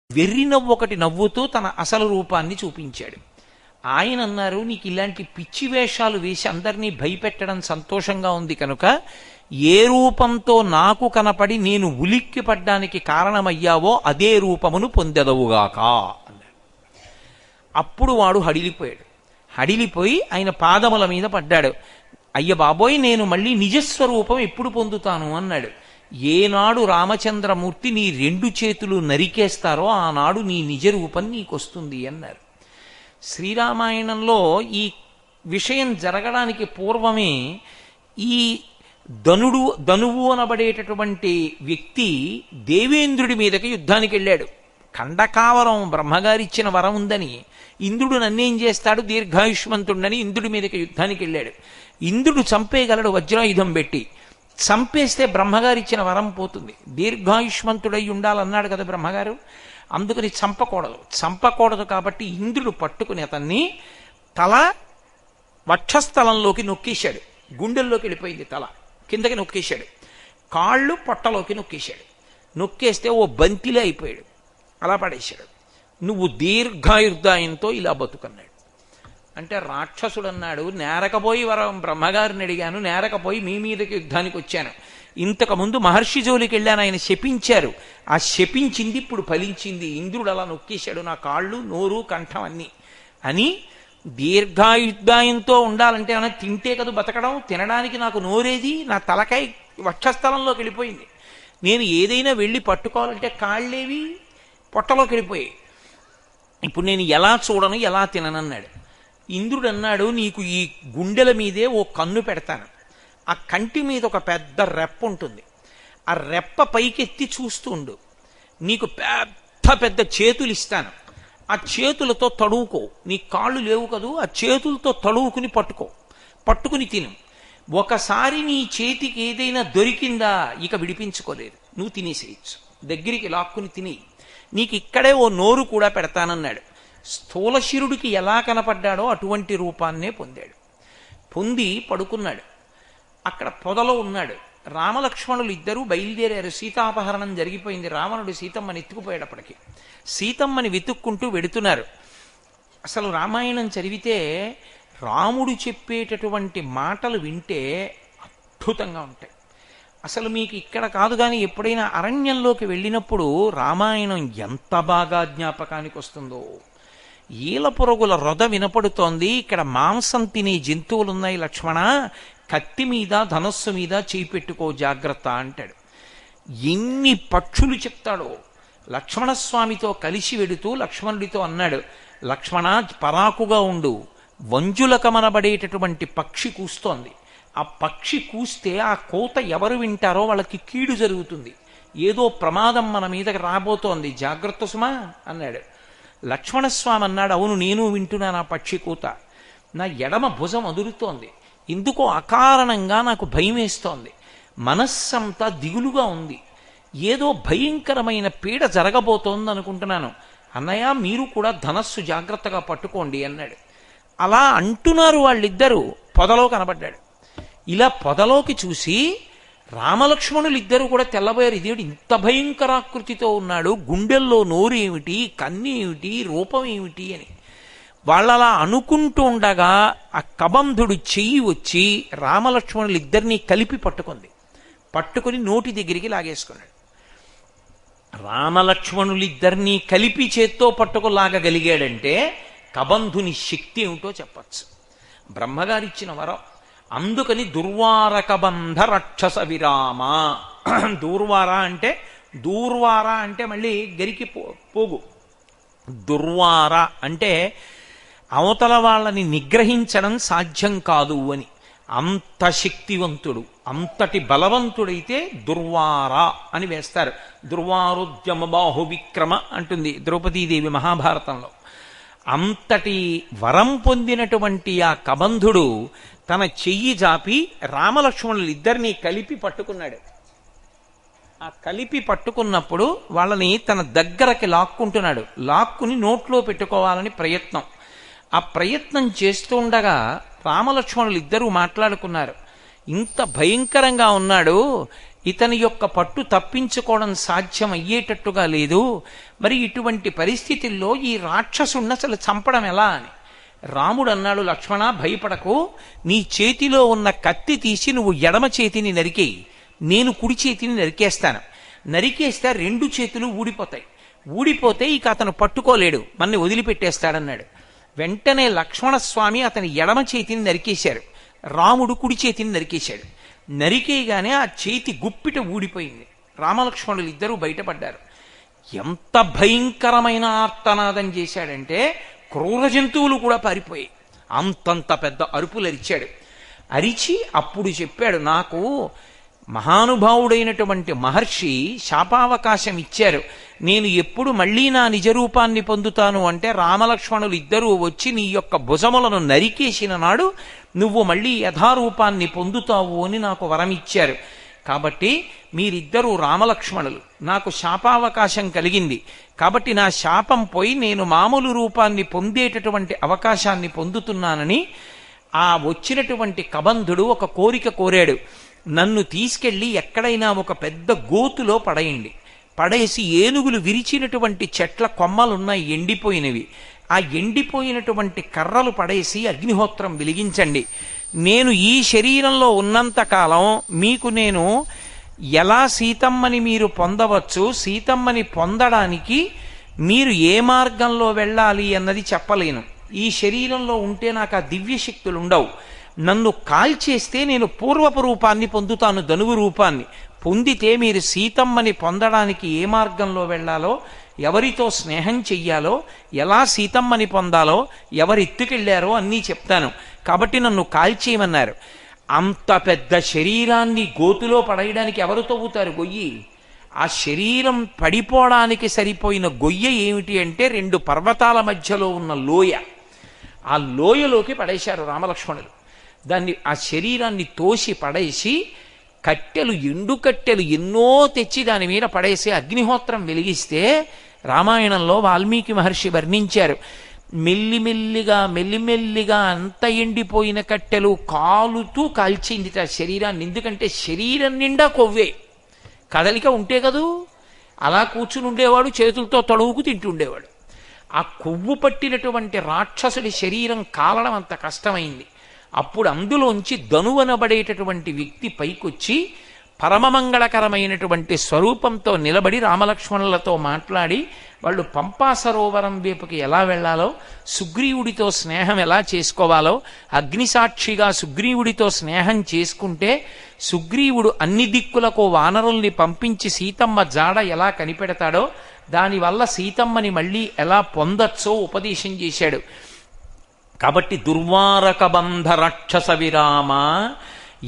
వెర్రి నవ్వు ఒకటి నవ్వుతూ తన అసలు రూపాన్ని చూపించాడు. ఆయన అన్నారు, నీకు ఇలాంటి పిచ్చి వేషాలు వేసి అందరినీ భయపెట్టడం సంతోషంగా ఉంది కనుక ఏ రూపంతో నాకు కనపడి నేను ఉలిక్కి పడ్డానికి కారణమయ్యావో అదే రూపమును పొందెదవుగాక అన్నాడు. అప్పుడు వాడు హడిలిపోయాడు. హడిలిపోయి ఆయన పాదముల మీద పడ్డాడు. అయ్య బాబోయ్, నేను మళ్ళీ నిజస్వరూపం ఎప్పుడు పొందుతాను అన్నాడు. ఏనాడు రామచంద్రమూర్తి నీ 2 చేతులు నరికేస్తారో ఆనాడు నీ నిజ రూపం నీకొస్తుంది అన్నారు. శ్రీరామాయణంలో ఈ విషయం జరగడానికి పూర్వమే ఈ ధనువు అనబడేటటువంటి వ్యక్తి దేవేంద్రుడి మీదకి యుద్ధానికి వెళ్ళాడు. ఖండకావరం బ్రహ్మగారిచ్చిన వరం ఉందని ఇంద్రుడు నన్నేం చేస్తాడు, దీర్ఘాయుష్మంతుడని ఇంద్రుడి మీదకి యుద్ధానికి వెళ్ళాడు. ఇంద్రుడు చంపేయగలడు వజ్రాయుధం పెట్టి. చంపేస్తే బ్రహ్మగారిచ్చిన వరం పోతుంది. దీర్ఘాయుష్మంతుడై ఉండాలన్నాడు కదా బ్రహ్మగారు, అందుకని చంపకూడదు కాబట్టి ఇంద్రుడు పట్టుకుని అతన్ని తల వక్షస్థలంలోకి నొక్కేశాడు. గుండెల్లోకి వెళ్ళిపోయింది, తల కిందకి నొక్కేశాడు. కాళ్ళు పొట్టలోకి నొక్కేశాడు. నొక్కేస్తే ఓ బంతిలే అయిపోయాడు. అలా పడేశాడు. నువ్వు దీర్ఘాయుర్దాయంతో ఇలా బతుకన్నాడు. అంటే రాక్షసుడు అన్నాడు, నేరకపోయి వరం బ్రహ్మగారిని అడిగాను, నేరకపోయి మీ మీదకి యుద్ధానికి వచ్చాను. ఇంతకుముందు మహర్షి జోలికి వెళ్ళాను, ఆయన శపించారు. ఆ శపించింది ఇప్పుడు ఫలించింది. ఇంద్రుడు అలా నొక్కేశాడు నా కాళ్ళు, నోరు, కంఠం అన్నీ అని. దీర్ఘాయుర్దాయంతో ఉండాలంటే ఏమైనా తింటే కదా బతకడం, తినడానికి నాకు నోరేది, నా తలకాయ వక్షస్థలంలోకి వెళ్ళిపోయింది. నేను ఏదైనా వెళ్ళి పట్టుకోవాలంటే కాళ్ళేవి పొట్టలోకి వెళ్ళిపోయాయి. ఇప్పుడు నేను ఎలా చూడను, ఎలా తిననన్నాడు. ఇంద్రుడు అన్నాడు, నీకు ఈ గుండెల మీదే ఓ కన్ను పెడతాను. ఆ కంటి మీద ఒక పెద్ద రెప్ప ఉంటుంది. ఆ రెప్ప పైకెత్తి చూస్తుండు. నీకు పెద్ద పెద్ద చేతులు ఇస్తాను. ఆ చేతులతో తడువుకో. నీ కాళ్ళు లేవు కదూ, ఆ చేతులతో తడువుకుని పట్టుకుని తిను. ఒకసారి నీ చేతికి ఏదైనా దొరికిందా ఇక విడిపించుకోలేదు, నువ్వు తినేసేయచ్చు. దగ్గరికి లాక్కుని తిని. నీకు ఇక్కడే ఓ నోరు కూడా పెడతానన్నాడు. స్థూలశిరుడికి ఎలా కనపడ్డాడో అటువంటి రూపాన్నే పొందాడు. పొంది పడుకున్నాడు. అక్కడ పొదలో ఉన్నాడు. రామలక్ష్మణులు ఇద్దరూ బయలుదేరారు. సీతాపహరణం జరిగిపోయింది. రావణుడు సీతమ్మని ఎత్తుకుపోయేటప్పటికి సీతమ్మని వెతుక్కుంటూ వెడుతున్నారు. అసలు రామాయణం చదివితే రాముడు చెప్పేటటువంటి మాటలు వింటే అద్భుతంగా ఉంటాయి. అసలు మీకు ఇక్కడ కాదు కానీ ఎప్పుడైనా అరణ్యంలోకి వెళ్ళినప్పుడు రామాయణం ఎంత బాగా జ్ఞాపకానికి వస్తుందో. ఈలపురుగుల రొద వినపడుతోంది. ఇక్కడ మాంసం తినే జంతువులున్నాయి లక్ష్మణ, కత్తి మీద ధనస్సు మీద చేయి పెట్టుకో జాగ్రత్త అంటాడు. ఎన్ని పక్షులు చెప్తాడో. లక్ష్మణస్వామితో కలిసి వెడుతూ లక్ష్మణుడితో అన్నాడు, లక్ష్మణ పరాకుగా ఉండు, వంజులకమనబడేటటువంటి పక్షి కూస్తోంది. ఆ పక్షి కూస్తే ఆ కోత ఎవరు వింటారో వాళ్ళకి కీడు జరుగుతుంది, ఏదో ప్రమాదం మన మీదకి రాబోతోంది, జాగ్రత్త సుమా అన్నాడు. లక్ష్మణస్వామి అన్నాడు, అవును నేను వింటున్నాను ఆ పక్షి కూత. నా ఎడమ భుజం అదురుతోంది, ఎందుకో అకారణంగా నాకు భయం వేస్తోంది, మనస్సంతా దిగులుగా ఉంది, ఏదో భయంకరమైన పీడ జరగబోతోంది అనుకుంటున్నాను. అన్నయ్య మీరు కూడా ధనస్సు జాగ్రత్తగా పట్టుకోండి అన్నాడు. అలా అంటున్నారు వాళ్ళిద్దరూ. పొదలో కనబడ్డాడు. ఇలా పొదలోకి చూసి రామలక్ష్మణులు ఇద్దరు కూడా తెల్లబోయారు. ఇదేమిటి ఇంత భయంకరాకృతితో ఉన్నాడు, గుండెల్లో నోరు ఏమిటి, కన్ను ఏమిటి, రూపం ఏమిటి అని. వాళ్ళలా అనుకుంటూ ఉండగా ఆ కబంధుడు చెయ్యి వచ్చి రామలక్ష్మణులు ఇద్దరినీ కలిపి పట్టుకుని నోటి దగ్గరికి లాగేసుకున్నాడు. రామలక్ష్మణులిద్దరినీ కలిపి చేత్తో పట్టుకులాగగలిగాడంటే కబంధుని శక్తి ఏమిటో చెప్పచ్చు. బ్రహ్మగారిచ్చిన వరం. అందుకని దుర్వారకబంధ రక్షస విరామ. దూర్వార అంటే మళ్ళీ గరికి పోగు. దుర్వార అంటే అవతల వాళ్ళని నిగ్రహించడం సాధ్యం కాదు అని. అంత శక్తివంతుడు, అంతటి బలవంతుడైతే దుర్వార అని వేస్తారు. దుర్వారోద్యమ బాహువిక్రమ అంటుంది ద్రౌపదీదేవి మహాభారతంలో. అంతటి వరం పొందినటువంటి ఆ కబంధుడు తన చెయ్యి జాపి రామలక్ష్మణులు ఇద్దరినీ కలిపి పట్టుకున్నాడు. ఆ కలిపి పట్టుకున్నప్పుడు వాళ్ళని తన దగ్గరకి లాక్కుంటున్నాడు. లాక్కుని నోట్లో పెట్టుకోవాలని ప్రయత్నం. ఆ ప్రయత్నం చేస్తూ ఉండగా రామలక్ష్మణులు ఇద్దరూ మాట్లాడుకున్నారు. ఇంత భయంకరంగా ఉన్నాడు, ఇతని యొక్క పట్టు తప్పించుకోవడం సాధ్యం అయ్యేటట్టుగా లేదు. మరి ఇటువంటి పరిస్థితుల్లో ఈ రాక్షసుణ్ణి అసలు చంపడం ఎలా అని రాముడు అన్నాడు, లక్ష్మణ భయపడకు, నీ చేతిలో ఉన్న కత్తి తీసి నువ్వు ఎడమ చేతిని నరికేయి, నేను కుడి చేతిని నరికేస్తాను. నరికేస్తే 2 చేతులు ఊడిపోతాయి. ఊడిపోతే ఇక అతను పట్టుకోలేడు, మన్ని వదిలిపెట్టేస్తాడన్నాడు. వెంటనే లక్ష్మణస్వామి అతని ఎడమ చేతిని నరికేశారు, రాముడు కుడి చేతిని నరికేశాడు. నరికేయగానే ఆ చేతి గుప్పిట ఊడిపోయింది. రామలక్ష్మణులు ఇద్దరూ బయటపడ్డారు. ఎంత భయంకరమైన ఆర్తనాదం చేశాడంటే క్రూర జంతువులు కూడా పారిపోయాయి. అంతంత పెద్ద అరుపులు అరిచాడు. అరిచి అప్పుడు చెప్పాడు, నాకు మహానుభావుడైనటువంటి మహర్షి శాపావకాశం ఇచ్చారు, నేను ఎప్పుడు మళ్ళీ నా నిజరూపాన్ని పొందుతాను అంటే రామలక్ష్మణులు ఇద్దరూ వచ్చి నీ యొక్క భుజములను నరికేసిన నాడు నువ్వు మళ్ళీ యథారూపాన్ని పొందుతావు అని నాకు వరం ఇచ్చారు. కాబట్టి మీరిద్దరూ రామలక్ష్మణులు, నాకు శాపావకాశం కలిగింది, కాబట్టి నా శాపం పోయి నేను మామూలు రూపాన్ని పొందేటటువంటి అవకాశాన్ని పొందుతున్నానని ఆ వచ్చినటువంటి కబంధుడు ఒక కోరిక కోరాడు. నన్ను తీసుకెళ్లి ఎక్కడైనా ఒక పెద్ద గోతులో పడేయండి, పడేసి ఏనుగులు విరిచినటువంటి చెట్ల కొమ్మలున్నాయి ఎండిపోయినవి, ఆ ఎండిపోయినటువంటి కర్రలు పడేసి అగ్నిహోత్రం వెలిగించండి. నేను ఈ శరీరంలో ఉన్నంత కాలం మీకు నేను ఎలా సీతమ్మని మీరు పొందవచ్చు, సీతమ్మని పొందడానికి మీరు ఏ మార్గంలో వెళ్ళాలి అన్నది చెప్పలేను. ఈ శరీరంలో ఉంటే నాకు ఆ దివ్య శక్తులు ఉండవు. నన్ను కాల్చేస్తే నేను పూర్వపు రూపాన్ని పొందుతాను, ధనువు రూపాన్ని పొందితే మీరు సీతమ్మని పొందడానికి ఏ మార్గంలో వెళ్ళాలో, ఎవరితో స్నేహం చెయ్యాలో, ఎలా సీతమ్మని పొందాలో, ఎవరు ఎత్తుకెళ్లారో అన్నీ చెప్తాను, కాబట్టి నన్ను కాల్చేయమన్నారు. అంత పెద్ద శరీరాన్ని గోతులో పడేయడానికి ఎవరు తవ్వుతారు గొయ్యి? ఆ శరీరం పడిపోవడానికి సరిపోయిన గొయ్య ఏమిటి అంటే 2 పర్వతాల మధ్యలో ఉన్న లోయ. ఆ లోయలోకి పడేశారు రామలక్ష్మణులు. దాన్ని ఆ శరీరాన్ని తోసి పడేసి కట్టెలు, ఎండు కట్టెలు ఎన్నో తెచ్చి దాని మీద పడేసి అగ్నిహోత్రం వెలిగిస్తే రామాయణంలో వాల్మీకి మహర్షి వర్ణించారు. మెల్లిమెల్లిగా అంత ఎండిపోయిన కట్టెలు కాలుతూ కాల్చింది ఆ శరీరాన్ని. ఎందుకంటే శరీరం నిండా కొవ్వే, కదలిక ఉంటే కదూ, అలా కూర్చుని ఉండేవాడు, చేతులతో తడువుకు తింటుండేవాడు. ఆ కొవ్వు పట్టినటువంటి రాక్షసుడి శరీరం కాలడం అంత కష్టమైంది. అప్పుడు అందులోంచి ధనువనబడేటటువంటి వ్యక్తి పైకొచ్చి పరమమంగళకరమైనటువంటి స్వరూపంతో నిలబడి రామలక్ష్మణులతో మాట్లాడి వాళ్ళు పంపా సరోవరం వైపుకి ఎలా వెళ్లాలో, సుగ్రీవుడితో స్నేహం ఎలా చేసుకోవాలో, అగ్నిసాక్షిగా సుగ్రీవుడితో స్నేహం చేసుకుంటే సుగ్రీవుడు అన్ని దిక్కులకు వానరుల్ని పంపించి సీతమ్మ జాడ ఎలా కనిపెడతాడో, దానివల్ల సీతమ్మని మళ్ళీ ఎలా పొందొచ్చో ఉపదేశం చేశాడు. కాబట్టి దుర్వారక బంధ రాక్షస విరామ,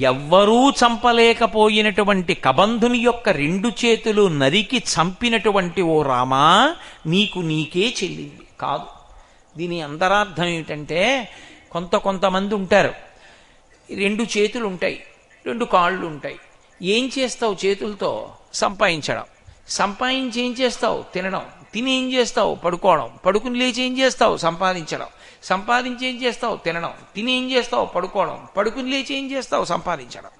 ఎవ్వరూ చంపలేకపోయినటువంటి కబంధుని యొక్క 2 చేతులు నరికి చంపినటువంటి ఓ రామా, నీకు నీకే చెల్లింది కాదు. దీని అంతరార్థం ఏమిటంటే, కొంతమంది ఉంటారు, 2 చేతులు ఉంటాయి, 2 కాళ్ళు ఉంటాయి. ఏం చేస్తావు చేతులతో? సంపాదించడం. సంపాదించి ఏం చేస్తావు? తినడం. తిని ఏం చేస్తావు? పడుకోవడం. పడుకుని లేచి ఏం చేస్తావు? సంపాదించడం. సంపాదించి ఏం చేస్తావు? తినడం. తిని ఏం చేస్తావు? పడుకోవడం. పడుకుని లేచి ఏం చేస్తావు? సంపాదించడం.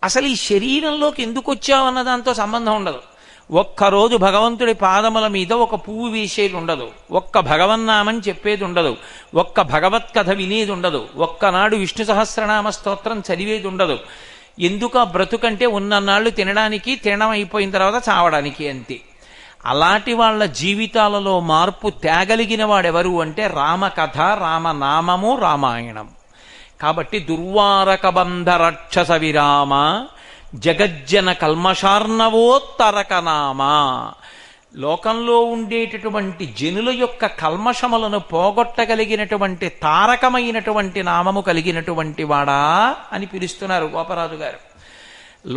అసలు ఈ శరీరంలోకి ఎందుకు వచ్చావు అన్న దాంతో సంబంధం ఉండదు. ఒక్కరోజు భగవంతుడి పాదముల మీద ఒక పువ్వు వేసేది ఉండదు, ఒక్క భగవన్నామని చెప్పేది ఉండదు, ఒక్క భగవత్ కథ వినేది ఉండదు, ఒక్కనాడు విష్ణు సహస్రనామ స్తోత్రం చదివేది ఉండదు. ఎందుకు? బ్రతుకంటే ఉన్ననాళ్ళు తినడానికి, తినడం అయిపోయిన తర్వాత చావడానికి, అంతే. అలాంటి వాళ్ళ జీవితాలలో మార్పు తేగలిగిన వాడెవరు అంటే రామకథ, రామనామము, రామాయణం. కాబట్టి దుర్వారక బంధ రాక్షస విరామ, జగజ్జన కల్మషార్ణవోత్తరకనామ, లోకంలో ఉండేటటువంటి జనుల యొక్క కల్మషములను పోగొట్టగలిగినటువంటి తారకమైనటువంటి నామము కలిగినటువంటి వాడా అని పిలుస్తున్నారు గోపరాజు గారు.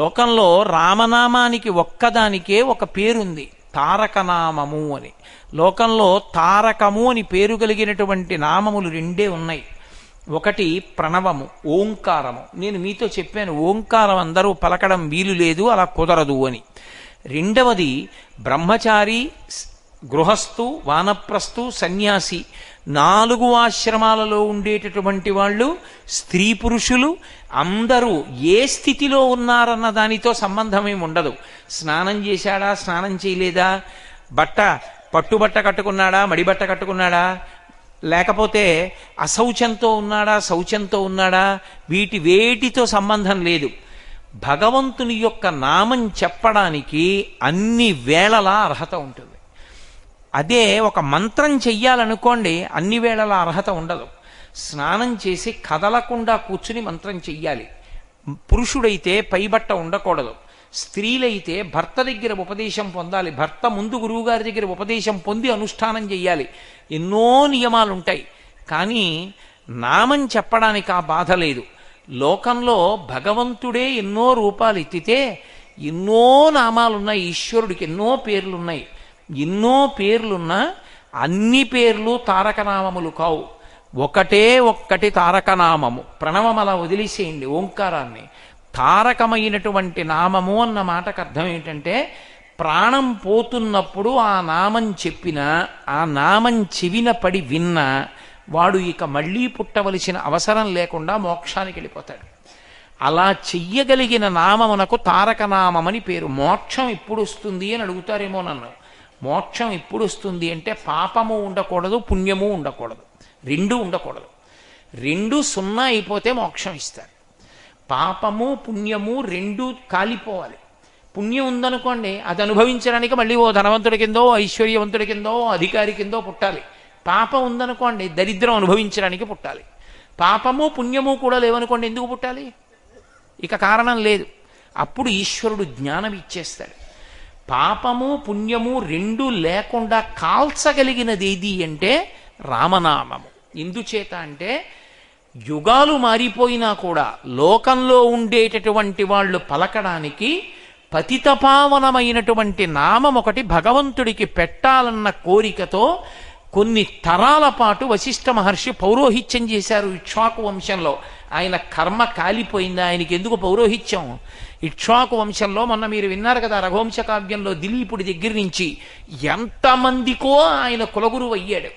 లోకంలో రామనామానికి ఒక్కదానికే ఒక పేరుంది, తారకనామము అని. లోకంలో తారకము అని పేరు కలిగినటువంటి నామములు 2 ఉన్నాయి. ఒకటి ప్రణవము, ఓంకారము. నేను మీతో చెప్పాను, ఓంకారం అందరూ పలకడం వీలు లేదు, అలా కుదరదు అని. రెండవది బ్రహ్మచారి గృహస్థు, వానప్రస్థు, సన్యాసి 4 ఆశ్రమాలలో ఉండేటటువంటి వాళ్ళు, స్త్రీ పురుషులు అందరూ ఏ స్థితిలో ఉన్నారన్న దానితో సంబంధమేం ఉండదు. స్నానం చేశాడా, స్నానం చేయలేదా, పట్టుబట్ట కట్టుకున్నాడా, మడిబట్ట కట్టుకున్నాడా, లేకపోతే అశౌచంతో ఉన్నాడా, శౌచంతో ఉన్నాడా, వేటితో సంబంధం లేదు. భగవంతుని యొక్క నామం చెప్పడానికి అన్ని వేళలా అర్హత ఉంటుంది. అదే ఒక మంత్రం చెయ్యాలనుకోండి, అన్ని వేళలా అర్హత ఉండదు. స్నానం చేసి కదలకుండా కూర్చుని మంత్రం చెయ్యాలి. పురుషుడైతే పైబట్ట ఉండకూడదు. స్త్రీలైతే భర్త దగ్గర ఉపదేశం పొందాలి. భర్త ముందు గురువుగారి దగ్గర ఉపదేశం పొంది అనుష్ఠానం చెయ్యాలి. ఎన్నో నియమాలుంటాయి. కానీ నామం చెప్పడానికి ఆ బాధ లేదు. లోకంలో భగవంతుడే ఎన్నో రూపాలు ఎత్తితే ఎన్నో నామాలున్నాయి. ఈశ్వరుడికి ఎన్నో పేర్లున్నాయి. ఎన్నో పేర్లున్నా అన్ని పేర్లు తారకనామములు కావు. ఒక్కటి తారకనామము. ప్రణవం అలా వదిలేసేయండి, ఓంకారాన్ని. తారకమైనటువంటి నామము అన్న మాటకు అర్థం ఏంటంటే, ప్రాణం పోతున్నప్పుడు ఆ నామం చెప్పినా, ఆ నామం చెవిన పడి విన్నా వాడు ఇక మళ్ళీ పుట్టవలసిన అవసరం లేకుండా మోక్షానికి వెళ్ళిపోతాడు. అలా చెయ్యగలిగిన నామమునకు తారకనామమని పేరు. మోక్షం ఎప్పుడు వస్తుంది అని అడుగుతారేమో నన్ను. మోక్షం ఎప్పుడు వస్తుంది అంటే, పాపము ఉండకూడదు, పుణ్యము ఉండకూడదు, రెండూ ఉండకూడదు. 2 0 అయిపోతే మోక్షం ఇస్తారు. పాపము పుణ్యము 2 కాలిపోవాలి. పుణ్యం ఉందనుకోండి, అది అనుభవించడానికి మళ్ళీ ఓ ధనవంతుడి కిందో, ఐశ్వర్యవంతుడి కిందో, అధికారి కిందో పుట్టాలి. పాపం ఉందనుకోండి, దరిద్రం అనుభవించడానికి పుట్టాలి. పాపము పుణ్యము కూడా లేవనుకోండి, ఎందుకు పుట్టాలి? ఇక కారణం లేదు. అప్పుడు ఈశ్వరుడు జ్ఞానం ఇచ్చేస్తాడు. పాపము పుణ్యము 2 లేకుండా కాల్చగలిగినది ఏది అంటే రామనామము. ఎందుచేత అంటే, యుగాలు మారిపోయినా కూడా లోకంలో ఉండేటటువంటి వాళ్ళు పలకడానికి పతితపావనమైనటువంటి నామం ఒకటి భగవంతుడికి పెట్టాలన్న కోరికతో కొన్ని తరాల పాటు వశిష్ఠ మహర్షి పౌరోహిత్యం చేశారు. ఇక్ష్వాకు వంశంలో ఆయన కర్మ కాలిపోయింది. ఆయనకి ఎందుకు పౌరోహిత్యం? ఇక్ష్వాకు వంశంలో మొన్న మీరు విన్నారు కదా, రఘువంశ కావ్యంలో దిలీపుడి దగ్గర నుంచి ఎంతమందికో ఆయన కులగురువు అయ్యాడు.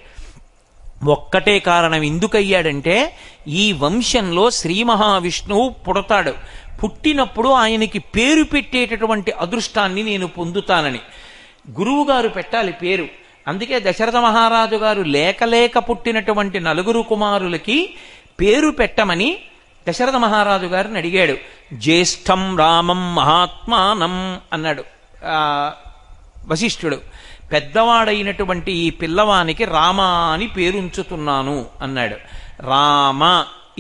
ఒక్కటే కారణం ఎందుకయ్యాడంటే, ఈ వంశంలో శ్రీ మహావిష్ణువు పుడతాడు. పుట్టినప్పుడు ఆయనకి పేరు పెట్టేటటువంటి అదృష్టాన్ని నేను పొందుతానని గురువుగారు పెట్టాలి పేరు. అందుకే దశరథ మహారాజు గారు లేక పుట్టినటువంటి 4 కుమారులకి పేరు పెట్టమని దశరథ మహారాజు గారిని అడిగాడు. జ్యేష్ఠం రామం మహాత్మానం అన్నాడు వశిష్ఠుడు. పెద్దవాడైనటువంటి ఈ పిల్లవానికి రామ అని పేరుంచుతున్నాను అన్నాడు. రామ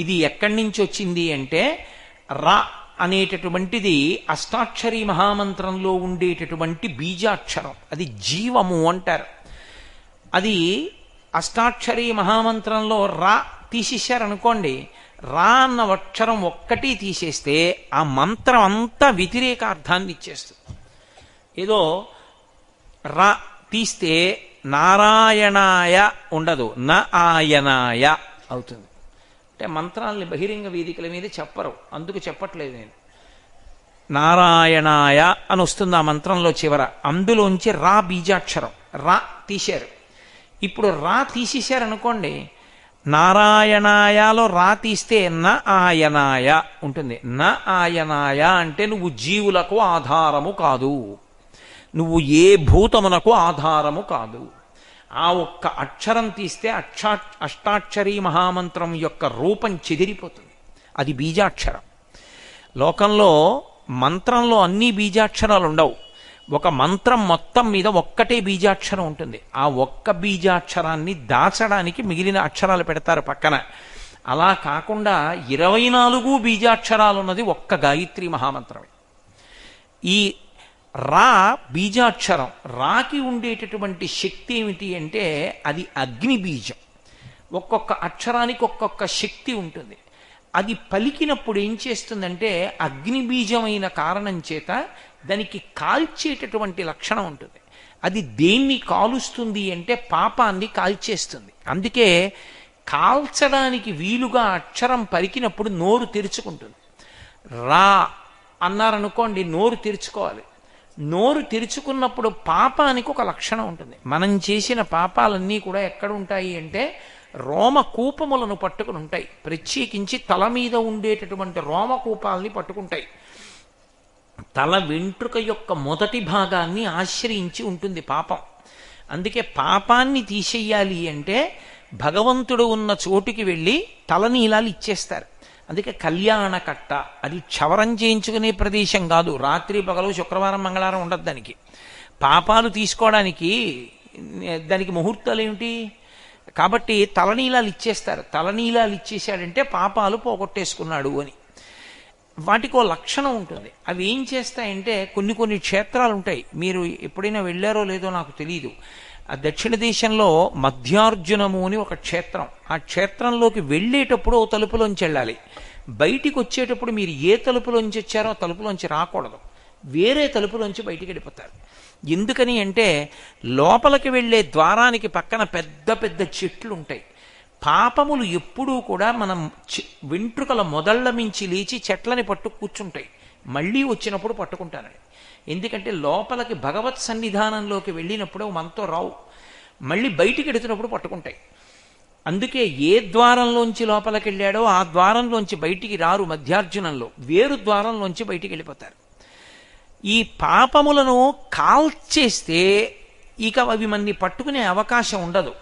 ఇది ఎక్కడి నుంచి వచ్చింది అంటే, రా అనేటటువంటిది అష్టాక్షరీ మహామంత్రంలో ఉండేటటువంటి బీజాక్షరం. అది జీవము అంటారు. అది అష్టాక్షరీ మహామంత్రంలో రా తీసేశారనుకోండి, రా అన్న అక్షరం ఒక్కటి తీసేస్తే ఆ మంత్రం అంతా వ్యతిరేక అర్థాన్ని ఇచ్చేస్తుంది. ఏదో రా తీస్తే నారాయణాయ ఉండదు, న ఆయనాయ అవుతుంది. అంటే మంత్రాలని బహిరంగ వేదికల మీద చెప్పరు, అందుకు చెప్పట్లేదు నేను. నారాయణాయ అని వస్తుంది ఆ మంత్రంలో చివర. అందులోంచి రా బీజాక్షరం, రా తీశారు. ఇప్పుడు రా తీసేశారనుకోండి, నారాయణాయలో రా తీస్తే న ఆయనాయ ఉంటుంది. న ఆయనాయ అంటే నువ్వు జీవులకు ఆధారము కాదు, నువ్వు ఏ భూతమునకు ఆధారము కాదు. ఆ ఒక్క అక్షరం తీస్తే అష్టాక్షరీ మహామంత్రం యొక్క రూపం చెదిరిపోతుంది. అది బీజాక్షరం. లోకంలో మంత్రంలో అన్ని బీజాక్షరాలు ఉండవు. ఒక మంత్రం మొత్తం మీద ఒక్కటే బీజాక్షరం ఉంటుంది. ఆ ఒక్క బీజాక్షరాన్ని దాచడానికి మిగిలిన అక్షరాలు పెడతారు పక్కన. అలా కాకుండా 24 బీజాక్షరాలు ఉన్నది ఒక్క గాయత్రి మహామంత్రమే. ఈ రా బీజాక్షరం. రాకి ఉండేటటువంటి శక్తి ఏమిటి అంటే, అది అగ్ని బీజం. ఒక్కొక్క అక్షరానికి ఒక్కొక్క శక్తి ఉంటుంది. అది పలికినప్పుడు ఏం చేస్తుందంటే, అగ్ని బీజమైన కారణం చేత దానికి కాల్చేటటువంటి లక్షణం ఉంటుంది. అది దేన్ని కాలుస్తుంది అంటే పాపాన్ని కాల్చేస్తుంది. అందుకే కాల్చడానికి వీలుగా అక్షరం పలికినప్పుడు నోరు తెరుచుకుంటుంది. రా అన్నారనుకోండి, నోరు తెరుచుకోవాలి. నోరు తెరుచుకున్నప్పుడు పాపానికి ఒక లక్షణం ఉంటుంది. మనం చేసిన పాపాలన్నీ కూడా ఎక్కడ ఉంటాయి అంటే రోమకూపములను పట్టుకుని ఉంటాయి. ప్రత్యేకించి తల మీద ఉండేటటువంటి రోమకూపాలని పట్టుకుంటాయి. తల వెంట్రుక యొక్క మొదటి భాగాన్ని ఆశ్రయించి ఉంటుంది పాపం. అందుకే పాపాన్ని తీసేయాలి అంటే భగవంతుడు ఉన్న చోటుకి వెళ్ళి తలనీలాలు ఇచ్చేస్తారు. అందుకే కళ్యాణ కట్ట అది క్షవరం చేయించుకునే ప్రదేశం కాదు. రాత్రి పగలు శుక్రవారం మంగళవారం ఉండదు దానికి. పాపాలు తీసుకోవడానికి దానికి ముహూర్తాలు ఏమిటి? కాబట్టి తలనీలాలు ఇచ్చేస్తారు. తలనీలాలు ఇచ్చేసాడంటే పాపాలు పోగొట్టేసుకున్నాడు అని. వాటికో లక్షణం ఉంటుంది. అవి ఏం చేస్తాయంటే కొన్ని క్షేత్రాలు ఉంటాయి. మీరు ఎప్పుడైనా వెళ్ళారో లేదో నాకు తెలియదు. ఆ దక్షిణ దేశంలో మధ్యార్జునము అని ఒక క్షేత్రం. ఆ క్షేత్రంలోకి వెళ్ళేటప్పుడు ఓ తలుపులోంచి వెళ్ళాలి. బయటికి వచ్చేటప్పుడు మీరు ఏ తలుపులోంచి వచ్చారో ఆ తలుపులోంచి రాకూడదు. వేరే తలుపులోంచి బయటికి వెళ్ళిపోతారు. ఎందుకని అంటే లోపలికి వెళ్ళే ద్వారానికి పక్కన పెద్ద పెద్ద చెట్లు ఉంటాయి. పాపములు ఎప్పుడూ కూడా మనం వెంట్రుకల మొదళ్ల మించి లేచి చెట్లని పట్టు కూర్చుంటాయి. మళ్ళీ వచ్చినప్పుడు పట్టుకుంటారని. ఎందుకంటే లోపలికి భగవత్ సన్నిధానంలోకి వెళ్ళినప్పుడు మనతో రావు, మళ్ళీ బయటికి ఎడుతున్నప్పుడు పట్టుకుంటాయి. అందుకే ఏ ద్వారంలోంచి లోపలికి వెళ్ళాడో ఆ ద్వారంలోంచి బయటికి రారు. మధ్యార్జునంలో వేరు ద్వారంలోంచి బయటికి వెళ్ళిపోతారు. ఈ పాపములను కాల్చేస్తే ఇక అవి మన్ని పట్టుకునే అవకాశం ఉండదు.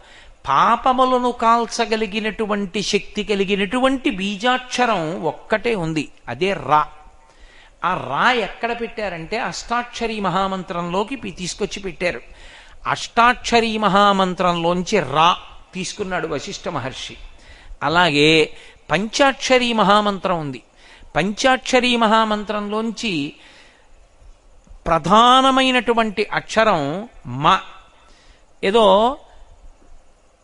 పాపములను కాల్చగలిగినటువంటి శక్తి కలిగినటువంటి బీజాక్షరం ఒక్కటే ఉంది, అదే రా. ఆ రా ఎక్కడ పెట్టారంటే అష్టాక్షరీ మహామంత్రంలోకి తీసుకొచ్చి పెట్టారు. అష్టాక్షరీ మహామంత్రంలోంచి రా తీసుకున్నాడు వశిష్ఠ మహర్షి. అలాగే పంచాక్షరీ మహామంత్రం ఉంది. పంచాక్షరీ మహామంత్రంలోంచి ప్రధానమైనటువంటి అక్షరం మ. ఏదో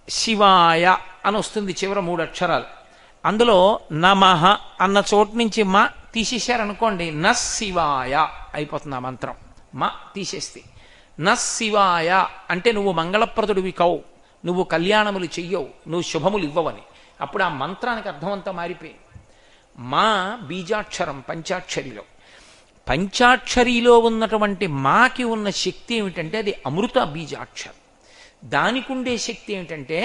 శివాయ అని వస్తుంది చివర 3 అక్షరాలు. అందులో నమః అన్న చోటు నుంచి మ తీసేశారనుకోండి, నశివాయ అయిపోతుంది ఆ మంత్రం. మ తీసేస్తే నశివాయ అంటే నువ్వు మంగళప్రదుడివి కావు, నువ్వు కళ్యాణములు చెయ్యవు, నువ్వు శుభములు ఇవ్వవని. అప్పుడు ఆ మంత్రానికి అర్థం అంతా మారిపోయింది. మా బీజాక్షరం పంచాక్షరిలో. పంచాక్షరిలో ఉన్నటువంటి మాకి ఉన్న శక్తి ఏమిటంటే అది అమృత బీజాక్షరం. దానికి ఉండే శక్తి ఏమిటంటే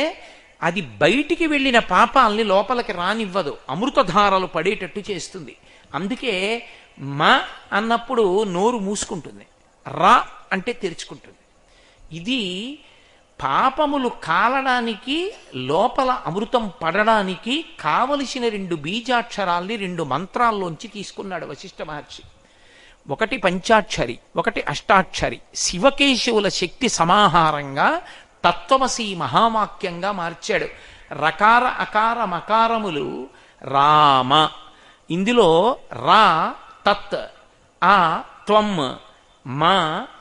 అది బయటికి వెళ్ళిన పాపాలని లోపలికి రానివ్వదు, అమృతధారలు పడేటట్టు చేస్తుంది. అందుకే మా అన్నప్పుడు నోరు మూసుకుంటుంది, రా అంటే తెరుచుకుంటుంది. ఇది పాపములు కాలడానికి లోపల అమృతం పడడానికి కావలసిన 2 బీజాక్షరాల్ని 2 మంత్రాల్లోంచి తీసుకున్నాడు వశిష్ఠ మహర్షి. ఒకటి పంచాక్షరి, ఒకటి అష్టాక్షరి. శివకేశవుల శక్తి సమాహారంగా తత్వమసి మహావాక్యంగా మార్చాడు. రకార అకార మకారములు రామ. ఇందులో రా తత్, ఆ త్వం, మా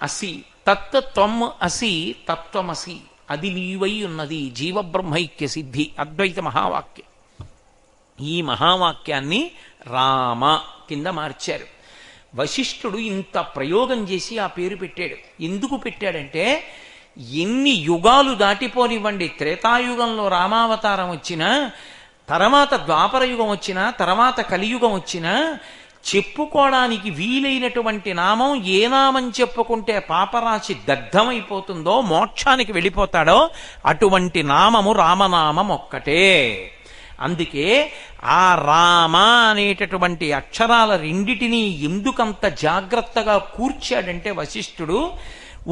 అసి. తత్ త్వం అసి తత్వమసి, అది నీవై ఉన్నది. జీవబ్రహ్మైక్య సిద్ధి అద్వైత మహావాక్యం. ఈ మహావాక్యాన్ని రామ కింద మార్చారు. వశిష్ఠుడు ఇంత ప్రయోగం చేసి ఆ పేరు పెట్టాడు. ఎందుకు పెట్టాడంటే ఎన్ని యుగాలు దాటిపోనివ్వండి, త్రేతాయుగంలో రామావతారం వచ్చినా, తర్వాత ద్వాపరయుగం వచ్చినా, తర్వాత కలియుగం వచ్చినా చెప్పుకోవడానికి వీలైనటువంటి నామం ఏ నామం చెప్పుకుంటే పాపరాశి దగ్ధమైపోతుందో, మోక్షానికి వెళ్ళిపోతాడో అటువంటి నామము రామనామం ఒక్కటే. అందుకే ఆ రామ అనేటటువంటి అక్షరాల 2టిని ఎందుకంత జాగ్రత్తగా కూర్చాడంటే వశిష్ఠుడు,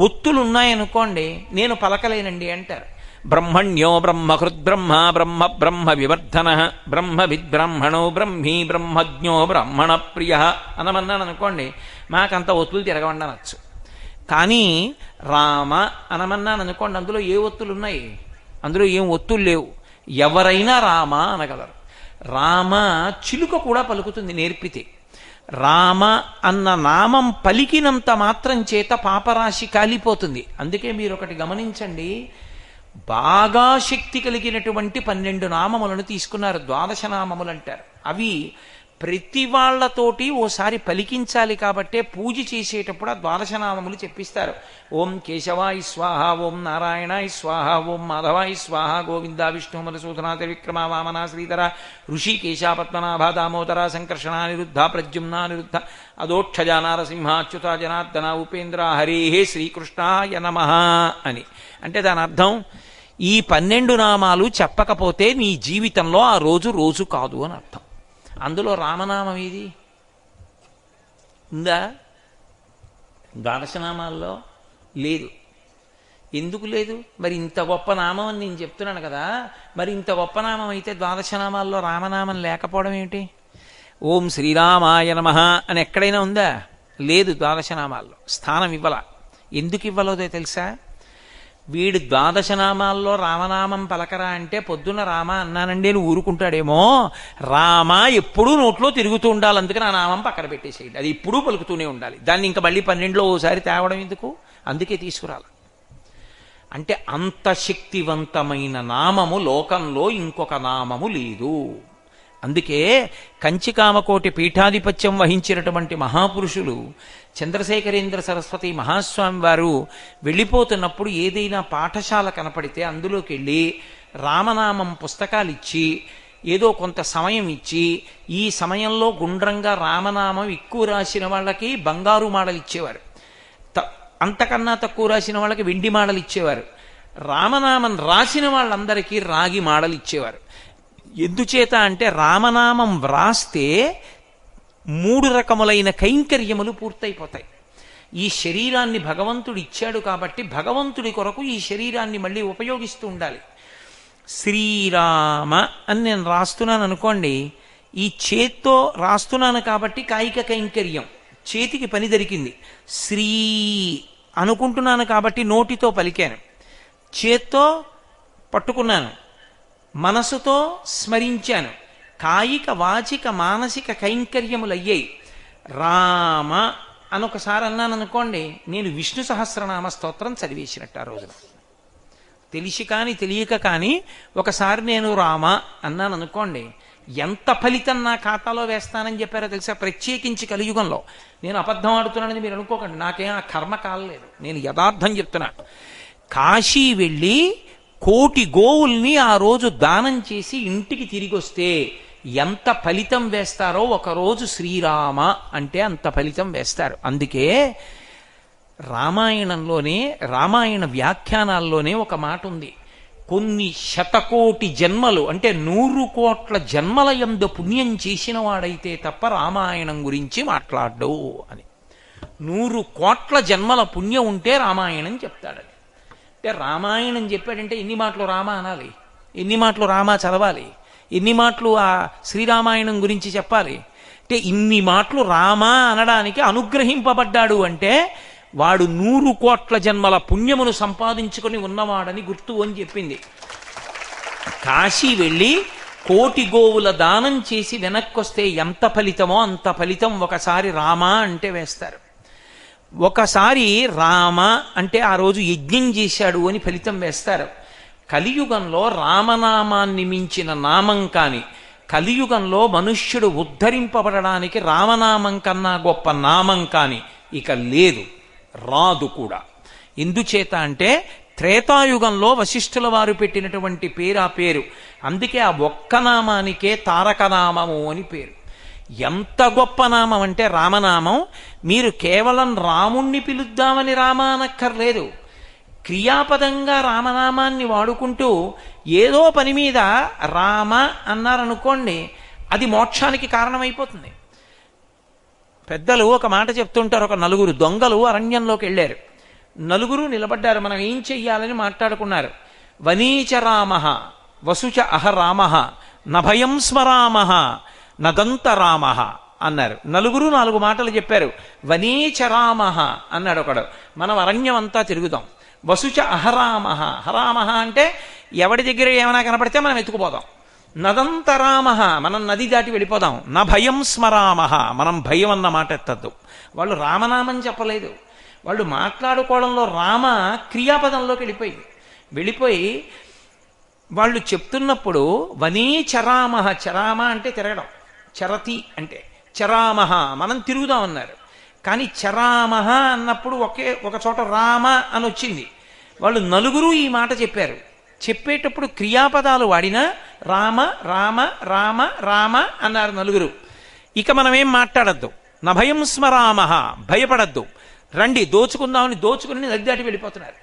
ఒత్తులున్నాయనుకోండి నేను పలకలేనండి అంటారు. బ్రహ్మణ్యో బ్రహ్మకృద్బ్రహ్మ బ్రహ్మ బ్రహ్మ వివర్ధన బ్రహ్మవిద్బ్రహ్మణో బ్రహ్మీ బ్రహ్మజ్ఞో బ్రహ్మణ ప్రియ అనమన్నాను అనుకోండి, మాకంత ఒత్తులు తిరగవండి అనొచ్చు. కానీ రామ అనమన్నాను అనుకోండి, అందులో ఏ ఒత్తులు ఉన్నాయి? అందులో ఏం ఒత్తులు లేవు. ఎవరైనా రామ అనగలరు. రామ చిలుక కూడా పలుకుతుంది నేర్పితే. రామ అన్న నామం పలికినంత మాత్రం చేత పాపరాశి కాలిపోతుంది. అందుకే మీరు ఒకటి గమనించండి, బాగా శక్తి కలిగినటువంటి 12 నామములను తీసుకున్నారు, 12 నామములు అంటారు. అవి ప్రతి వాళ్ళతోటి ఓసారి పలికించాలి కాబట్టే పూజ చేసేటప్పుడు ఆ ద్వాదశనామములు చెప్పిస్తారు. ఓం కేశవాయ స్వాహ, ఓం నారాయణాయ స్వాహ, ఓం మాధవాయ స్వాహ, గోవింద విష్ణు మధుసూదన త్రివిక్రమ వామన శ్రీధర ఋషికేశ పద్మనాభ దామోదర సంకర్షణ నిరుద్ధ ప్రద్యుమ్న నిరుద్ధ అదోక్షజ నారసింహ అచ్యుత జనార్దన ఉపేంద్ర హరే శ్రీకృష్ణాయ నమః అని. అంటే దాని అర్థం ఈ 12 నామాలు చెప్పకపోతే నీ జీవితంలో ఆ రోజు రోజు కాదు అని అర్థం. అందులో రామనామం ఏది ఉందా? ద్వాదశనామాల్లో లేదు. ఎందుకు లేదు? మరి ఇంత గొప్ప నామం అని నేను చెప్తున్నాను కదా, మరి ఇంత గొప్ప నామం అయితే ద్వాదశనామాల్లో రామనామం లేకపోవడం ఏమిటి? ఓం శ్రీరామాయ నమః అని ఎక్కడైనా ఉందా? లేదు. ద్వాదశనామాల్లో స్థానం ఇవ్వాల. ఎందుకు ఇవ్వలేదో తెలుసా? వీడు ద్వాదశనామాల్లో రామనామం పలకరా అంటే పొద్దున్న రామ అన్నానండి అని ఊరుకుంటాడేమో. రామ ఎప్పుడూ నోట్లో తిరుగుతూ ఉండాలి, అందుకని ఆ నామం పక్కన పెట్టేసేయండి. అది ఎప్పుడూ పలుకుతూనే ఉండాలి. దాన్ని ఇంకా మళ్ళీ 12లో ఓసారి తేవడం ఎందుకు? అందుకే తీసుకురాలి. అంటే అంత శక్తివంతమైన నామము లోకంలో ఇంకొక నామము లేదు. అందుకే కంచికామకోటి పీఠాధిపత్యం వహించినటువంటి మహాపురుషులు చంద్రశేఖరేంద్ర సరస్వతి మహాస్వామి వారు వెళ్ళిపోతున్నప్పుడు ఏదైనా పాఠశాల కనపడితే అందులోకి వెళ్ళి రామనామం పుస్తకాలు ఇచ్చి ఏదో కొంత సమయం ఇచ్చి, ఈ సమయంలో గుండ్రంగా రామనామం ఎక్కువ రాసిన వాళ్ళకి బంగారు మాడలు ఇచ్చేవారు, అంతకన్నా తక్కువ రాసిన వాళ్ళకి వెండి మాడలు ఇచ్చేవారు, రామనామం రాసిన వాళ్ళందరికీ రాగి మాడలు ఇచ్చేవారు. ఎందుచేత అంటే రామనామం వ్రాస్తే 3 రకములైన కైంకర్యములు పూర్తయిపోతాయి. ఈ శరీరాన్ని భగవంతుడు ఇచ్చాడు కాబట్టి భగవంతుడి కొరకు ఈ శరీరాన్ని మళ్ళీ ఉపయోగిస్తూ ఉండాలి. శ్రీరామ అని నేను రాస్తున్నాను అనుకోండి, ఈ చేత్తో రాస్తున్నాను కాబట్టి కాయిక కైంకర్యం, చేతికి పని దొరికింది. శ్రీ అనుకుంటున్నాను కాబట్టి నోటితో పలికాను, చేత్తో పట్టుకున్నాను, మనసుతో స్మరించాను, కాయిక వాచిక మానసిక కైంకర్యములయ్యాయి. రామ అనొకసారి అన్నాను అనుకోండి, నేను విష్ణు సహస్రనామ స్తోత్రం చదివేసినట్టు ఆ రోజున. తెలిసి కానీ తెలియక కానీ ఒకసారి నేను రామ అన్నాను అనుకోండి, ఎంత ఫలితం నా ఖాతాలో వేస్తానని చెప్పారో తెలుసా? ప్రత్యేకించి కలియుగంలో. నేను అబద్ధం ఆడుతున్నానని మీరు అనుకోకండి, నాకేం ఆ కర్మ కాలేదు, నేను యథార్థం చెప్తున్నా. కాశీ వెళ్ళి 1,000,000 గోవుల్ని ఆ రోజు దానం చేసి ఇంటికి తిరిగి వస్తే ఎంత ఫలితం వేస్తారో ఒకరోజు శ్రీరామ అంటే అంత ఫలితం వేస్తారు. అందుకే రామాయణంలోనే, రామాయణ వ్యాఖ్యానాల్లోనే ఒక మాట ఉంది, కొన్ని శతకోటి జన్మలు అంటే 100 కోట్ల జన్మల యందు పుణ్యం చేసిన వాడైతే తప్ప రామాయణం గురించి మాట్లాడ్డు అని. 100 కోట్ల జన్మల పుణ్యం ఉంటే రామాయణం చెప్తాడని. అంటే రామాయణం చెప్పాడంటే ఎన్ని మాటలు రామ అనాలి, ఎన్ని మాటలు రామ చదవాలి, ఎన్ని మాటలు ఆ శ్రీరామాయణం గురించి చెప్పాలి. అంటే ఇన్ని మాటలు రామ అనడానికి అనుగ్రహింపబడ్డాడు అంటే వాడు 100 కోట్ల జన్మల పుణ్యమును సంపాదించుకొని ఉన్నవాడని గుర్తు అని చెప్పింది. కాశీ వెళ్ళి 1,000,000 గోవుల దానం చేసి వెనక్కొస్తే ఎంత ఫలితమో అంత ఫలితం ఒకసారి రామ అంటే వేస్తారు. ఒకసారి రామ అంటే ఆ రోజు యజ్ఞం చేశాడు అని ఫలితం వేస్తారు. కలియుగంలో రామనామాన్ని మించిన నామం కాని, కలియుగంలో మనుష్యుడు ఉద్ధరింపబడడానికి రామనామం కన్నా గొప్ప నామం కాని ఇక లేదు, రాదు కూడా. ఎందుచేత అంటే త్రేతాయుగంలో వశిష్ఠుల వారు పెట్టినటువంటి పేరు ఆ పేరు. అందుకే ఆ ఒక్క నామానికే తారకనామము అని పేరు. ఎంత గొప్ప నామం అంటే రామనామం. మీరు కేవలం రాముణ్ణి పిలుద్దామని రామ అనక్కర్లేదు, క్రియాపదంగా రామనామాన్ని వాడుకుంటూ ఏదో పని మీద రామ అన్నారనుకోండి, అది మోక్షానికి కారణమైపోతుంది. పెద్దలు ఒక మాట చెప్తుంటారు, ఒక 4 దొంగలు అరణ్యంలోకి వెళ్ళారు. 4 నిలబడ్డారు, మనం ఏం చెయ్యాలని మాట్లాడుకున్నారు. వనీచ రామ వసుచ అహ రామ నభయం స్మరామ నదంత రామ అన్నారు. 4 మాటలు చెప్పారు. వనీచ రామ అన్నాడు ఒకడు, మనం అరణ్యం అంతా తిరుగుదాం. వసుచ అహరామ, హరామ అంటే ఎవడి దగ్గర ఏమైనా కనపడితే మనం ఎత్తుకుపోదాం. నదంత రామ, మనం నది దాటి వెళ్ళిపోదాం. నా భయం స్మరామ, మనం భయం అన్న మాట ఎత్తద్దు. వాళ్ళు రామనామం చెప్పలేదు, వాళ్ళు మాట్లాడుకోవడంలో రామ క్రియాపదంలోకి వెళ్ళిపోయి వాళ్ళు చెప్తున్నప్పుడు వనీ చరామ, చరామ అంటే తిరగడం, చరతి అంటే చరామహ మనం తిరుగుదామన్నారు. కానీ చరామహ అన్నప్పుడు ఒక చోట రామ అని వచ్చింది. వాళ్ళు నలుగురు ఈ మాట చెప్పారు. చెప్పేటప్పుడు క్రియాపదాలు వాడినా రామ రామ రామ రామ అన్నారు నలుగురు. ఇక మనం ఏం మాట్లాడద్దు. నభయం స్మరామహ, భయపడద్దు, రండి దోచుకుందామని దోచుకుని నది దాటి వెళ్ళిపోతున్నారు.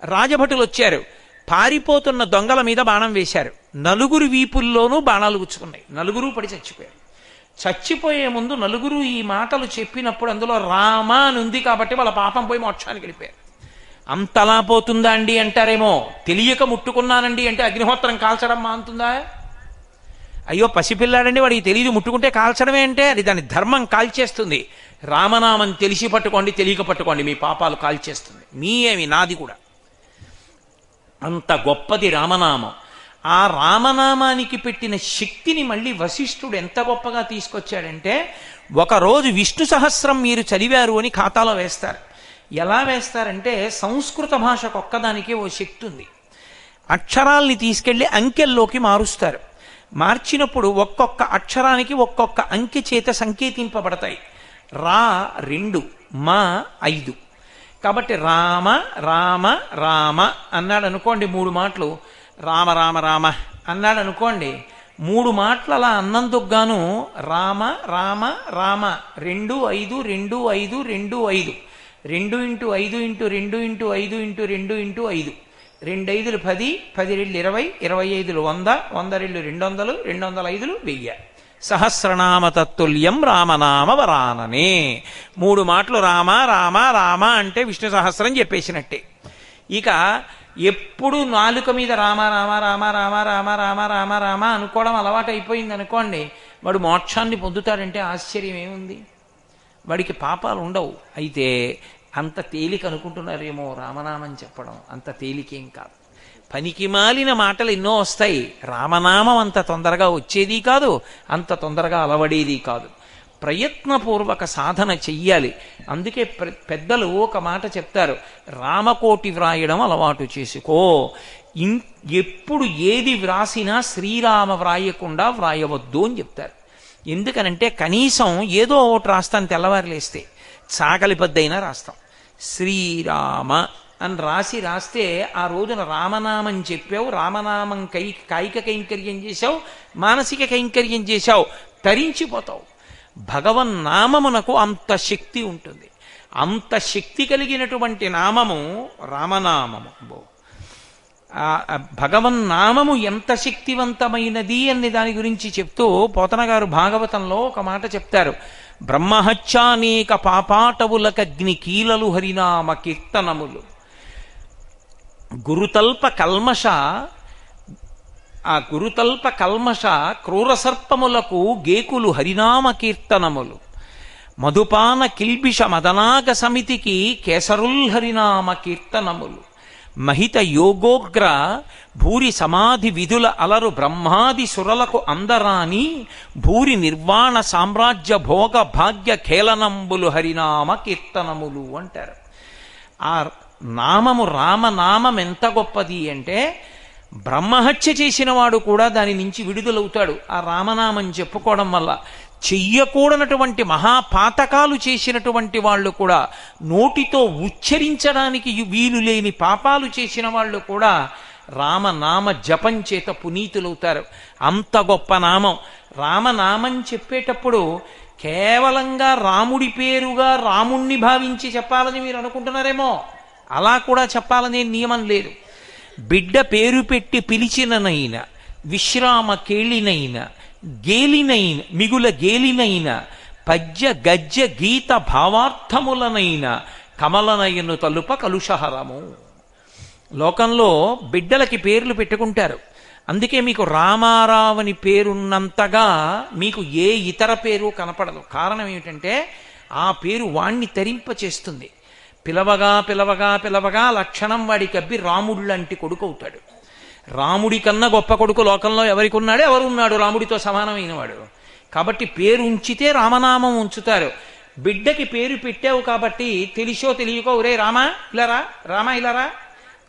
రాజభటులు వచ్చారు, పారిపోతున్న దొంగల మీద బాణం వేశారు. నలుగురు వీపుల్లోనూ బాణాలు గుచ్చుకున్నాయి. నలుగురు పడి చచ్చిపోయారు. చచ్చిపోయే ముందు నలుగురు ఈ మాటలు చెప్పినప్పుడు అందులో రామ అని ఉంది కాబట్టి వాళ్ళ పాపం పోయి మోక్షానికి వెళ్ళిపోయారు. అంతలా పోతుందా అండి అంటారేమో. తెలియక ముట్టుకున్నానండి అంటే అగ్నిహోత్రం కాల్చడం మానుతుందా? అయ్యో పసిపిల్లాడండి, వాడికి తెలియదు, ముట్టుకుంటే కాల్చడమే అంటే అది దాని ధర్మం కాల్చేస్తుంది. రామనామం తెలిసి పట్టుకోండి, తెలియక పట్టుకోండి, మీ పాపాలు కాల్చేస్తుంది. మీ ఏమి నాది కూడా. అంత గొప్పది రామనామం. ఆ రామనామానికి పెట్టిన శక్తిని మళ్ళీ వశిష్ఠుడు ఎంత గొప్పగా తీసుకొచ్చాడంటే, ఒకరోజు విష్ణు సహస్రం మీరు చదివారు అని ఖాతాలో వేస్తారు. ఎలా వేస్తారంటే, సంస్కృత భాషకు ఒక్కదానికే ఓ శక్తి ఉంది. అక్షరాల్ని తీసుకెళ్లి అంకెల్లోకి మారుస్తారు. మార్చినప్పుడు ఒక్కొక్క అక్షరానికి ఒక్కొక్క అంకె చేత సంకేతింపబడతాయి. రా 2, మా 5. కాబట్టి రామ రామ రామ అన్నాడు అనుకోండి 3 మాటలు, రామ రామ రామ అన్నాడు అనుకోండి 3 మాటలు. అలా అన్నందుకు గాను రామ రామ రామ 2 5 2 5 2 5 2 × 5 × 2 × 5 × 2 × 5 2 5 10 10 2 20 25 100 100 2 200 205 1000 సహస్రనామ తత్తుల్యం రామనామ వరాననే. 3 మాటలు రామ రామ రామ అంటే విష్ణు సహస్రం చెప్పేసినట్టే. ఇక ఎప్పుడు నాలుక మీద రామ రామ రామ రామ రామ రామ రామ రామ అనుకోవడం అలవాటు అయిపోయింది అనుకోండి, వాడు మోక్షాన్ని పొందుతాడంటే ఆశ్చర్యం ఏముంది? వాడికి పాపాలు ఉండవు. అయితే అంత తేలిక అనుకుంటున్నారేమో రామనామం చెప్పడం, అంత తేలికేం కాదు. పనికి మాలిన మాటలు ఎన్నో వస్తాయి. రామనామం అంత తొందరగా వచ్చేది కాదు, అంత తొందరగా అలవడేది కాదు. ప్రయత్నపూర్వక సాధన చెయ్యాలి. అందుకే పెద్దలు ఒక మాట చెప్తారు, రామకోటి వ్రాయడం అలవాటు చేసుకో. ఎప్పుడు ఏది వ్రాసినా శ్రీరామ వ్రాయకుండా వ్రాయవద్దు అని చెప్తారు. ఎందుకనంటే కనీసం ఏదో ఒకటి రాస్తాను, తెల్లవారులేస్తే చాకలి పద్దైనా రాస్తాం. శ్రీరామ అని రాస్తే ఆ రోజున రామనామం చెప్పావు, రామనామం కాయిక కైంకర్యం చేశావు, మానసిక కైంకర్యం చేశావు, తరించిపోతావు. భగవన్నామమునకు అంత శక్తి ఉంటుంది. అంత శక్తి కలిగినటువంటి నామము రామనామము. భగవన్నామము ఎంత శక్తివంతమైనది అని దాని గురించి చెప్తూ పోతన గారు భాగవతంలో ఒక మాట చెప్తారు. బ్రహ్మహత్యానేక పాపాటవులకగ్ని కీలలు హరినామ కీర్తనములు. గురుతల్ప కల్మష క్రూరసర్పములకు గేకులు హరినామ కీర్తనములు. మధుపాన కిల్బిష మదనాగ సమితికి కేసరుల్ హరినామ కీర్తనములు. మహిత యోగోగ్ర భూరి సమాధి విధుల అలరు బ్రహ్మాది సురలకు అందరాని భూరి నిర్వాణ సామ్రాజ్య భోగ భాగ్య ఖేళనంబులు హరినామ కీర్తనములు అంటారు. ఆ నామము రామనామం ఎంత గొప్పది అంటే, బ్రహ్మహత్య చేసిన వాడు కూడా దాని నుంచి విడుదలవుతాడు ఆ రామనామం చెప్పుకోవడం వల్ల. చెయ్యకూడనటువంటి మహాపాతకాలు చేసినటువంటి వాళ్ళు కూడా, నోటితో ఉచ్చరించడానికి వీలు లేని పాపాలు చేసిన వాళ్ళు కూడా రామనామ జపం చేత పునీతులవుతారు. అంత గొప్ప నామం. రామనామం చెప్పేటప్పుడు కేవలంగా రాముడి పేరుగా రాముణ్ణి భావించి చెప్పాలని మీరు అనుకుంటున్నారేమో. అలా కూడా చెప్పాలనే నియమం లేదు. బిడ్డ పేరు పెట్టి పిలిచిననైన, విశ్రామ కేళినైన, గేలినైన మిగుల గేలినైన, పద్య గద్య గీత భావార్థములనైన కమలనయను తలుప కలుషహరము. లోకంలో బిడ్డలకి పేర్లు పెట్టుకుంటారు. అందుకే మీకు రామారావని పేరున్నంతగా మీకు ఏ ఇతర పేరు కనపడదు. కారణం ఏమిటంటే ఆ పేరు వాణ్ణి తరింపచేస్తుంది. పిలవగా పిలవగా పిలవగా లక్షణం వాడికి అబ్బి రాముడు లాంటి కొడుకు అవుతాడు. రాముడి కన్నా గొప్ప కొడుకు లోకంలో ఎవరికి ఉన్నాడు? ఎవరున్నాడు? రాముడితో సమానమైన వాడు. కాబట్టి పేరు ఉంచితే రామనామం ఉంచుతారు. బిడ్డకి పేరు పెట్టావు కాబట్టి తెలిసో తెలియకో ఒరే రామా ఇలారా, రామా ఇలారా,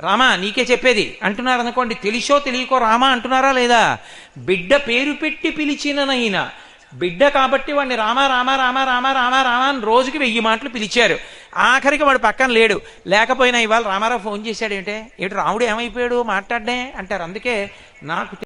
రామా నీకే చెప్పేది అంటున్నారు అనుకోండి. తెలిసో తెలియకో రామా అంటున్నారా లేదా? బిడ్డ పేరు పెట్టి పిలిచిననైనా, బిడ్డ కాబట్టి వాడిని రామ రామ రామ రామ రామ రామ అని రోజుకి 1000 మాటలు పిలిచారు. ఆఖరికి వాడు పక్కన లేడు. లేకపోయినా ఇవాళ రామారావు ఫోన్ చేశాడు, ఏమిటి రాముడు ఏమైపోయాడు మాట్లాడనే అంటారు. అందుకే నాకు